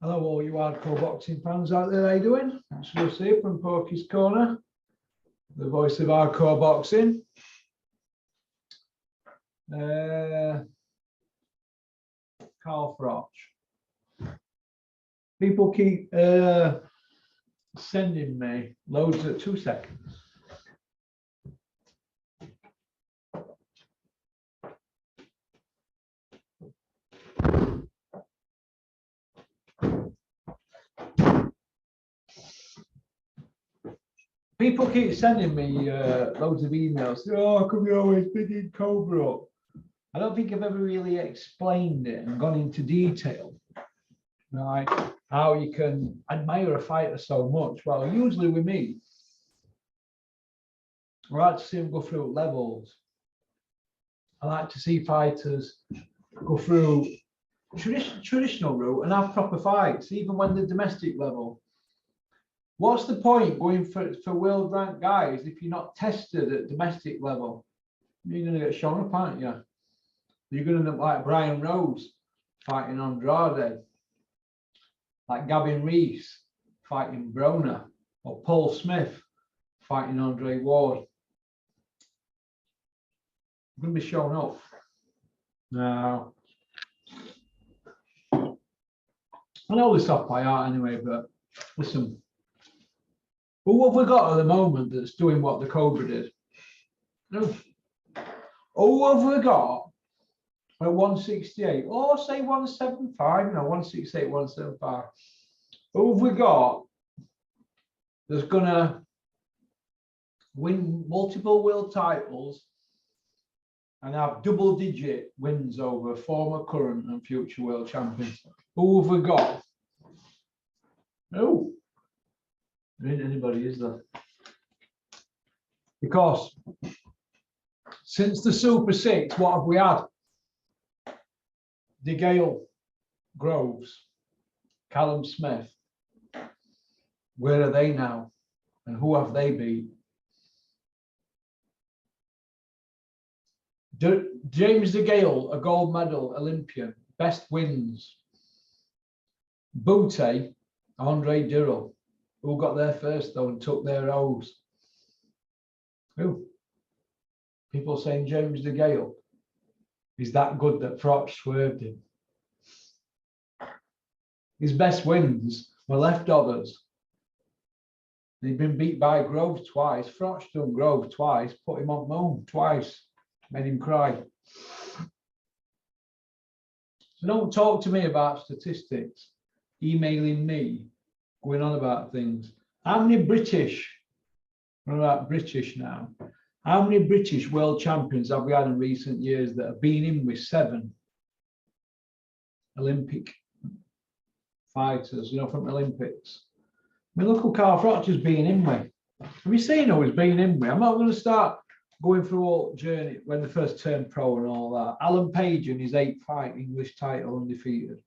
Hello, all you hardcore boxing fans out there. How you doing? It's Russ here from Porky's Corner, the voice of hardcore boxing. Carl Froch. People keep sending me loads of 2 seconds. People keep sending me loads of emails. Oh, could we always big in Cobra up? I don't think I've ever really explained it and gone into detail, right? How you can admire a fighter so much. Well, usually with me, I like to see them go through levels. I like to see fighters go through traditional route and have proper fights, even when they're domestic level. What's the point going for world ranked guys if you're not tested at domestic level? You're going to get shown up, aren't you? You're going to look like Brian Rose fighting Andrade, like Gavin Rees fighting Broner, or Paul Smith fighting Andre Ward. I'm going to be shown up. Now, I know this off by heart anyway, but listen. But what have we got at the moment that's doing what the Cobra did? No. Oh, have we got at 168? Or say 175? No, 168, 175. Who have we got that's going to win multiple world titles and have double-digit wins over former, current, and future world champions? Who have we got? No. There ain't anybody, is there? Because since the Super Six, what have we had? DeGale, Groves, Callum Smith. Where are they now? And who have they beat? James DeGale, a gold medal Olympian, best wins. Bute, Andre Dirrell, who got there first though and took their O's. Who? People saying James DeGale is that good that Froch swerved him. His best wins were leftovers. He'd been beat by Groves twice. Froch done Groves twice, put him on moon twice, made him cry. So don't talk to me about statistics, emailing me, going on about things. How many British, what about British now? How many British world champions have we had in recent years that have been in with 7 Olympic fighters, from Olympics? I mean, look who Carl Froch has been in with. Have you seen who he's been in with? I'm not going to start going through all journey when the first turned pro and all that. Alan Page in his 8th fight, English title, undefeated.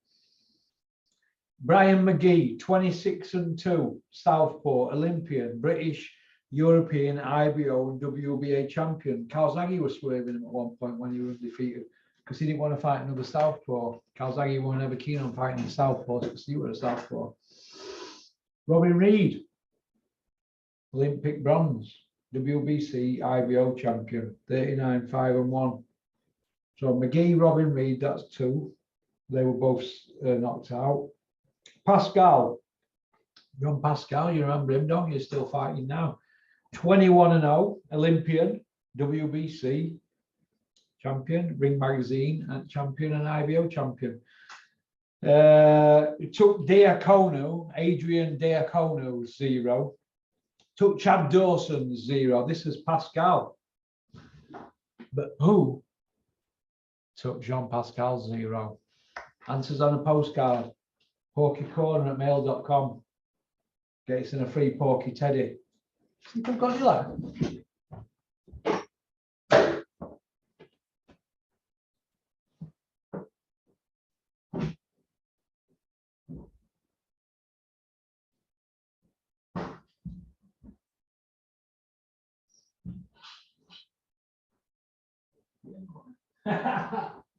Brian McGee, 26-2, Southpaw, Olympian, British, European, IBO, and WBA champion. Calzaghe was swerving him at one point when he was defeated because he didn't want to fight another Southpaw. Calzaghe was never keen on fighting Southpaw because he was a Southpaw. Robin Reed, Olympic bronze, WBC, IBO champion, 39-5-1. So McGee, Robin Reed, that's 2. They were both knocked out. Pascal, John Pascal, you remember him, don't you? He's still fighting now. 21-0, Olympian, WBC champion, Ring Magazine and champion, and IBO champion. It took Adrian Diacono 0. Took Chad Dawson 0. This is Pascal. But who took Jean Pascal 0? Answers on a postcard. porkycorner@mail.com. Get us in a free Porky Teddy. See if I've got you that.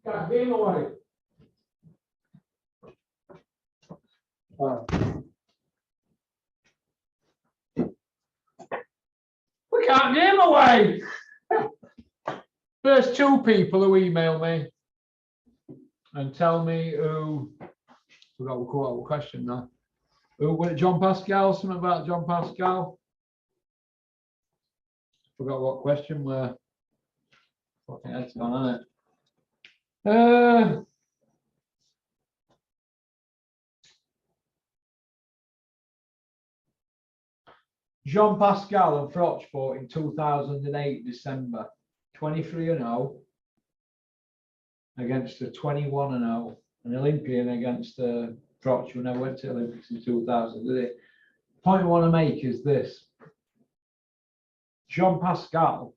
Got game away. Oh. We can't give him away. First two people who email me and tell me who, forgot what question now. Who was it, John Pascal? Something about John Pascal? Forgot what question were. Fucking head's gone, hasn't it? Jean Pascal and Froch fought in 2008 December, 23-0 against a 21-0, an Olympian against Froch, who never went to Olympics in 2000, did it? Point I want to make is this: Jean Pascal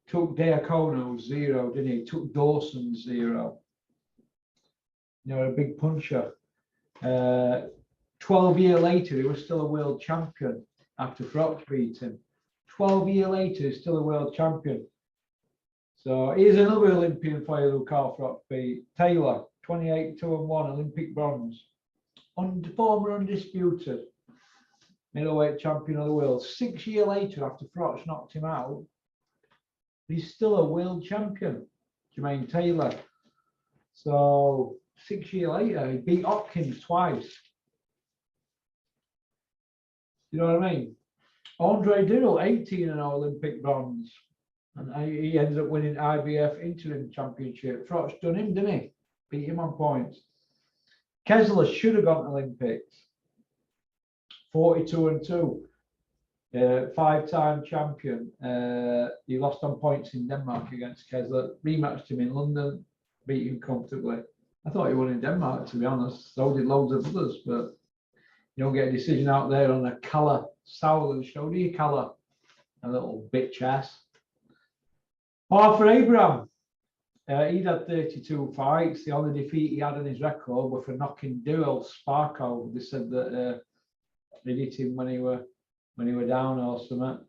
took Diacono 0, didn't he? Took Dawson 0. You know, a big puncher. 12 years later, he was still a world champion after Froch beat him. 12 years later, he's still a world champion. So here's another Olympian fighter who Carl Froch beat. Taylor, 28-2-1, Olympic bronze. Former undisputed middleweight champion of the world. 6 years later, after Froch knocked him out, he's still a world champion, Jermaine Taylor. So 6 years later, he beat Hopkins twice. You know what I mean? Andre Diddle, 18-0 Olympic bronze. And he ended up winning IBF interim championship. Froch done him, didn't he? Beat him on points. Kessler should have gone to Olympics. 42-2. Five-time champion. He lost on points in Denmark against Kessler. Rematched him in London. Beat him comfortably. I thought he won in Denmark, to be honest. So did loads of others, but you don't get a decision out there on a Calla Sauerland show, do you, Calla? A little bitch ass. Arthur Abraham. He'd had 32 fights. The only defeat he had on his record were for knocking Duel Sparko. They said that they hit him when he were down or something.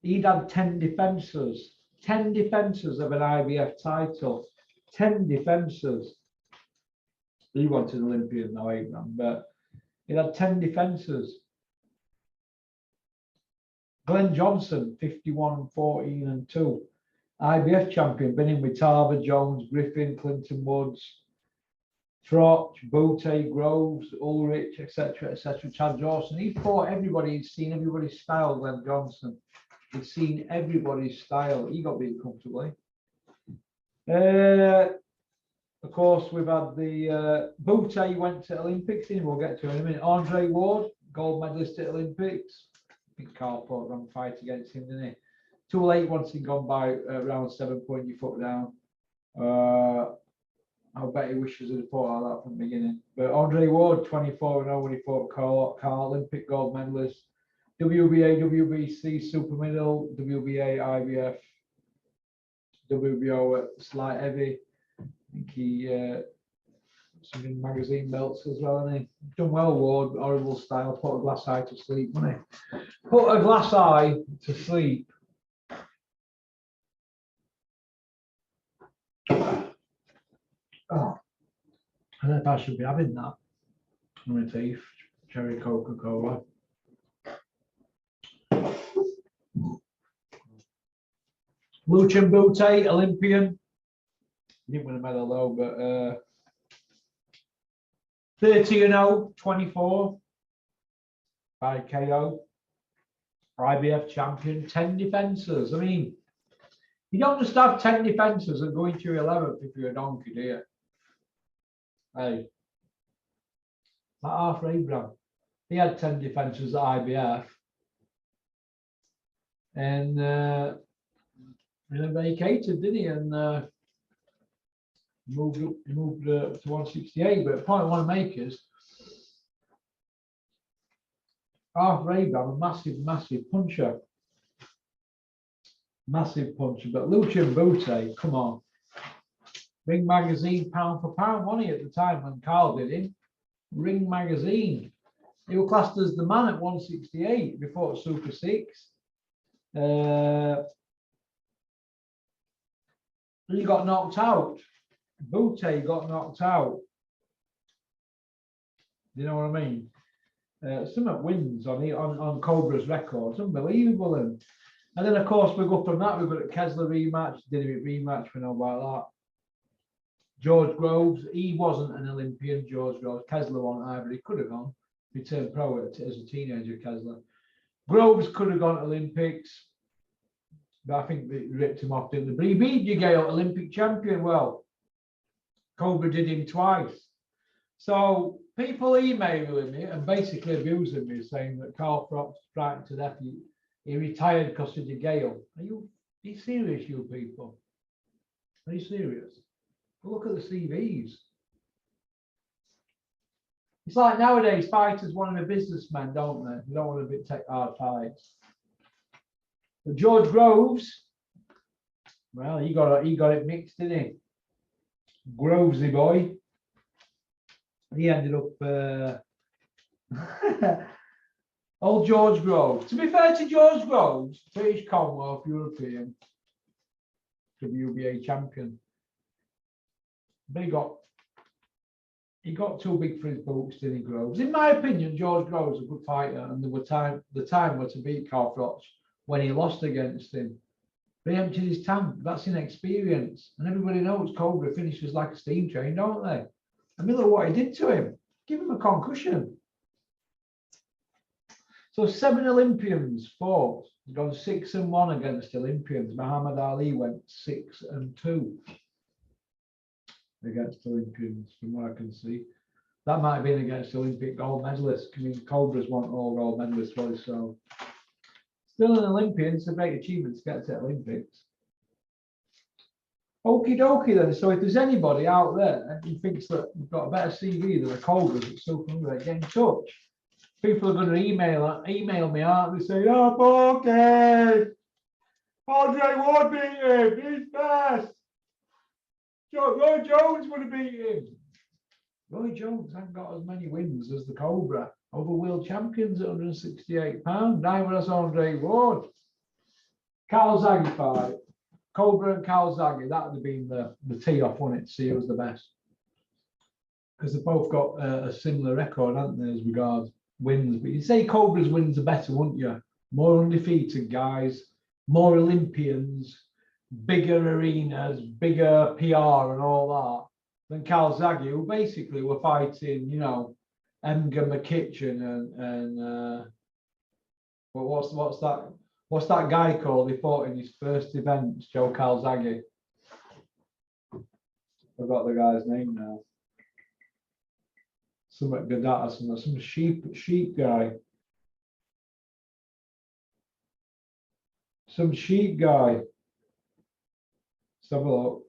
He'd had 10 defences. 10 defences of an IBF title. 10 defences. He wanted Olympian now, Abraham, but he had 10 defences. Glenn Johnson, 51-14-2. IBF champion, been in with Tarver, Jones, Griffin, Clinton Woods, Froch, Bote, Groves, Ulrich, etc., etc. Chad Dawson. He fought everybody. He'd seen everybody's style, Glenn Johnson. He'd seen everybody's style. He got beat comfortably. Of course, we've had the Bote went to Olympics, and we'll get to in a minute. Andre Ward, gold medalist at Olympics. I think Carl Froch ran fight against him, didn't he? Too late once he'd gone by round 7, putting your foot down. I bet he wishes he'd fought like that from the beginning. But Andre Ward, 24-0 when he fought Carl, Olympic gold medalist. WBA, WBC, super middle, WBA, IBF, WBO at slight heavy. I think he some magazine belts as well, and he done well. Ward, horrible style, put a glass eye to sleep, wasn't he? Put a glass eye to sleep. Oh, I don't know if I should be having that on my teeth. Cherry Coca-Cola. Lucien Boute, Olympian. Didn't win a medal though, but 30-0, 24 by KO. IBF champion, 10 defences. I mean, you don't just have 10 defences and go into your 11th if you're a donkey, do you? Hey, like Arthur Abraham, he had 10 defences at IBF, and he vacated, didn't he? And moved to 168. But the point I want to make is Arthur Abraham, a massive puncher. Massive puncher. But Lucien Boute, come on. Ring Magazine pound for pound, wasn't he, at the time when Carl did him? Ring Magazine. He was classed as the man at 168 before Super 6. He got knocked out. Boute got knocked out. You know what I mean? Some wins on Cobra's records, unbelievable. And then of course we go from that. We've got a Kessler rematch, Dinwiddie rematch. We know about that. George Groves, he wasn't an Olympian. George Groves, Kessler won either. He could have gone. He turned pro as a teenager. Kessler, Groves could have gone to Olympics, but I think they ripped him off, didn't they? But he beat Jigale, Olympic champion. Well, Cobra did him twice. So people emailing me and basically abusing me, saying that Carl Froch frightened to death. He retired because of Jigale. Are you serious, you people? Are you serious? Look at the CVs. It's like nowadays, fighters want to be businessmen, don't they? They don't want to take hard fights. But George Groves, well, he got it mixed, didn't he? Grovesy boy. He ended up old George Groves. To be fair to George Groves, British Commonwealth, European, WBA champion. But he got too big for his boots, didn't he, Groves? In my opinion, George Groves was a good fighter, and the time was to beat Carl Froch when he lost against him. But he emptied his tank. That's inexperience. And everybody knows Cobra finishes like a steam train, don't they? And look what he did to him. Give him a concussion. So 7 Olympians fought. He's gone 6-1 against Olympians. Muhammad Ali went 6-2 against Olympians, from what I can see. That might have been against Olympic gold medalists. I mean, Cobra's won all gold medalists, well, so still an Olympian. It's a great achievement to get to Olympics. Okie dokie then. So if there's anybody out there who thinks that we've got a better CV than the Cobras at Super 100, get in touch. People are going to email me, aren't they? Say, oh, okay, Andre Ward beat him. He's best. Roy Jones would have beat him. Roy Jones hasn't got as many wins as the Cobra over world champions at 168 pounds. Neither has Andre Ward. Carl Zaggy fight. Cobra and Carl Zaggy, that would have been the tee-off, wouldn't it, to see who was the best. Because they've both got a similar record, haven't they, as regards wins. But you'd say Cobra's wins are better, wouldn't you? More undefeated guys, more Olympians, bigger arenas, bigger PR and all that than Carl Zaggy, who basically were fighting, you know, Emger McKitchen and but what's that guy called? He fought in his first event, Joe Calzaghe. I've got the guy's name now. Some Gadata, some sheep guy. Some sheep guy. Let's have a look.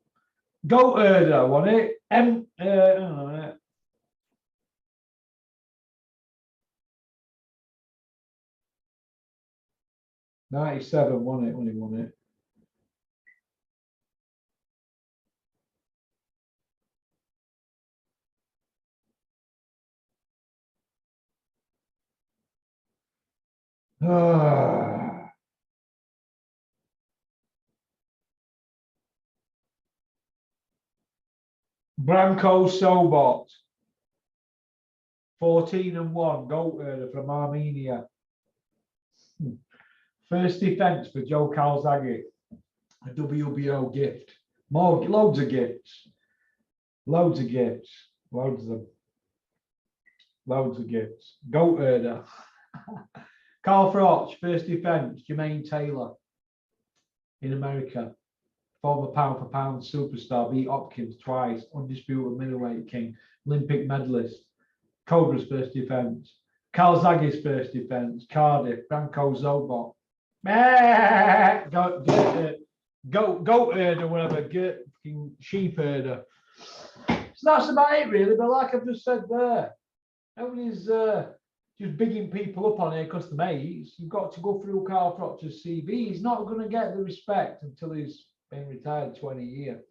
Goat herder, wasn't it? Hang on a minute. '97, wasn't it, when he won it? Branko Sobot, 14-1, goat herder from Armenia. First defense for Joe Calzaghe, a WBO gift. Loads of gifts. Loads of gifts. Loads of them. Loads of gifts. Goat herder. Carl Froch, first defense, Jermaine Taylor in America. Former pound for pound superstar, beat Hopkins twice, undisputed middleweight king, Olympic medalist. Cobra's first defense. Calzaghe's first defense, Cardiff, Branko Zobot. Goat herder, whatever, sheep herder. So that's about it, really. But like I've just said there, nobody's just bigging people up on here because they're mates. You've got to go through Carl Froch's CV. He's not going to get the respect until he's been retired 20 years.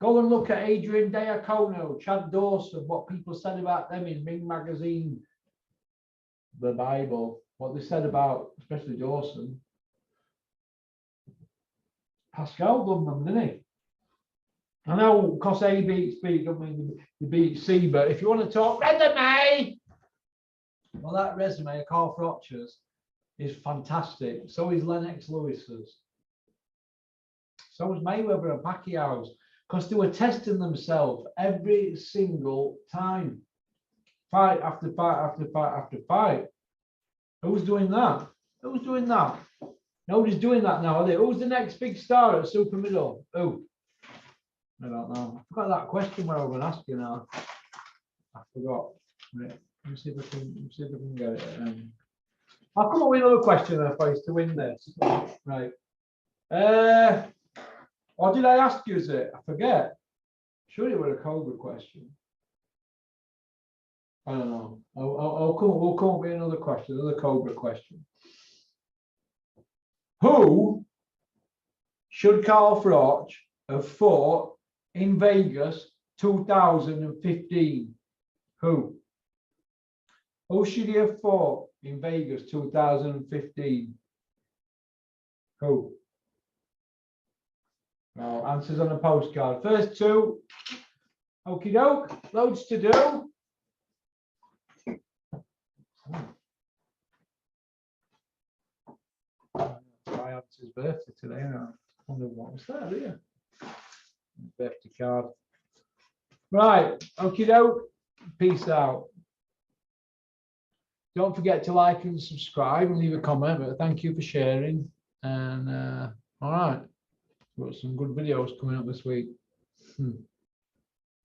Go and look at Adrian Diacono, Chad Dawson, what people said about them in Ring Magazine, the Bible, what they said about, especially Dawson. Pascal done them, didn't he? I know, because A beats B, don't mean they beat C, but if you want to talk resume, Well, that resume of Carl Froch's is fantastic. So is Lennox Lewis's. So was Mayweather and Pacquiao's, because they were testing themselves every single time. Fight after fight after fight after fight. Who's doing that? Who's doing that? Nobody's doing that now, are they? Who's the next big star at super middle? Who? I don't know. I forgot that question where I was going to ask you now. I forgot. Right. Let me see if I can get it. I'll come up with another question for you to win this. Right. Or did I ask you it? I forget. Sure, it was a Cobra question. I don't know. We'll come up with another question, another Cobra question. Who should Carl Froch have fought in Vegas 2015? Who? Who should he have fought in Vegas 2015? Who? Well, answers on a postcard. First two. Okie doke. Loads to do. My answer's birthday today. I wonder what was that here. Birthday card. Right. Okie doke. Peace out. Don't forget to like and subscribe and leave a comment. But thank you for sharing. And all right. Got some good videos coming up this week.